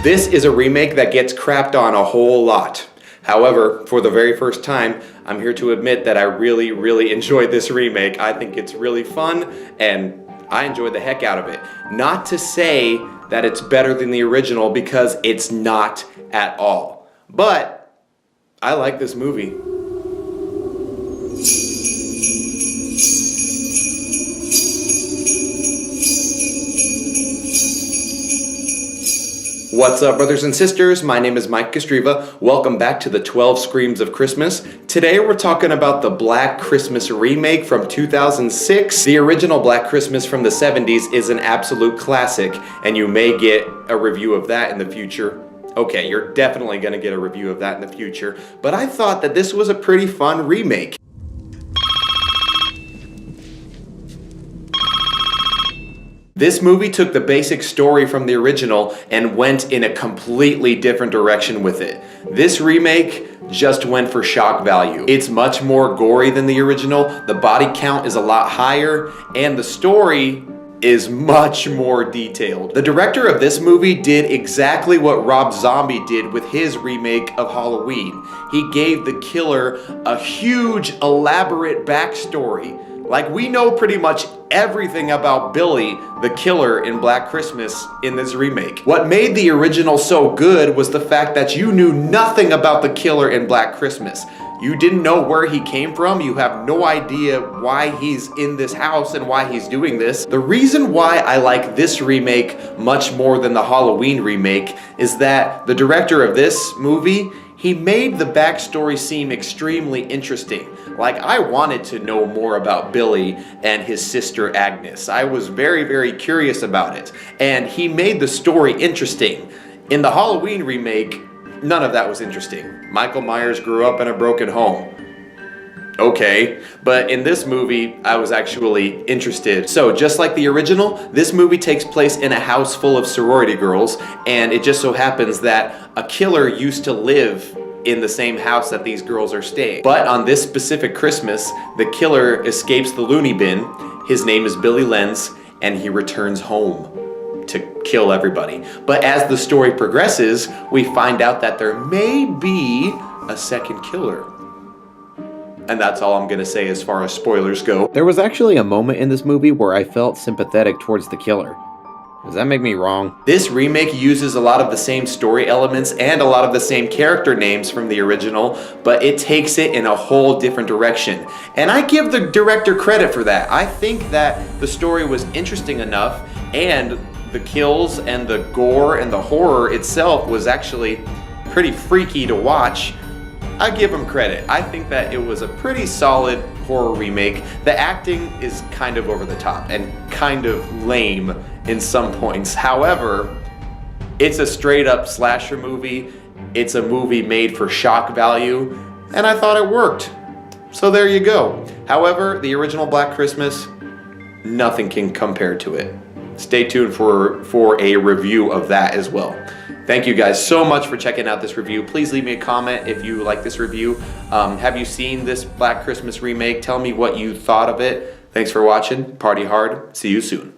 This is a remake that gets crapped on a whole lot. However, for the very first time, I'm here to admit that I really enjoyed this remake. I think it's really fun, and I enjoyed the heck out of it. Not to say that it's better than the original, because it's not at all. But I like this movie. What's up, brothers and sisters? My name is Mike Kostriva. Welcome back to the 12 Screams of Christmas. Today we're talking about the Black Christmas remake from 2006. The original Black Christmas from the 70s is an absolute classic, and you may get a review of that in the future. Okay, you're definitely gonna get a review of that in the future, but I thought that this was a pretty fun remake. This movie took the basic story from the original and went in a completely different direction with it. This remake just went for shock value. It's much more gory than the original, the body count is a lot higher, and the story is much more detailed. The director of this movie did exactly what Rob Zombie did with his remake of Halloween. He gave the killer a huge, elaborate backstory. Like, we know pretty much everything about Billy, the killer in Black Christmas, in this remake. What made the original so good was the fact that you knew nothing about the killer in Black Christmas. You didn't know where he came from, you have no idea why he's in this house and why he's doing this. The reason why I like this remake much more than the Halloween remake is that the director of this movie, he made the backstory seem extremely interesting. Like, I wanted to know more about Billy and his sister Agnes. I was very curious about it, and he made the story interesting. In the Halloween remake, none of that was interesting. Michael Myers grew up in a broken home. Okay, but in this movie, I was actually interested. So just like the original, this movie takes place in a house full of sorority girls, and it just so happens that a killer used to live in the same house that these girls are staying. But on this specific Christmas, the killer escapes the loony bin. His name is Billy Lenz, and he returns home to kill everybody. But as the story progresses, we find out that there may be a second killer. And that's all I'm gonna say as far as spoilers go. There was actually a moment in this movie where I felt sympathetic towards the killer. Does that make me wrong? This remake uses a lot of the same story elements and a lot of the same character names from the original, but it takes it in a whole different direction. And I give the director credit for that. I think that the story was interesting enough, and the kills and the gore and the horror itself was actually pretty freaky to watch. I give him credit. I think that it was a pretty solid horror remake. The acting is kind of over the top and kind of lame in some points. However, it's a straight up slasher movie. It's a movie made for shock value, and I thought it worked. So there you go. However, the original Black Christmas, nothing can compare to it. Stay tuned for a review of that as well. Thank you guys so much for checking out this review. Please leave me a comment if you like this review. Have you seen this Black Christmas remake? Tell me what you thought of it. Thanks for watching. Party hard. See you soon.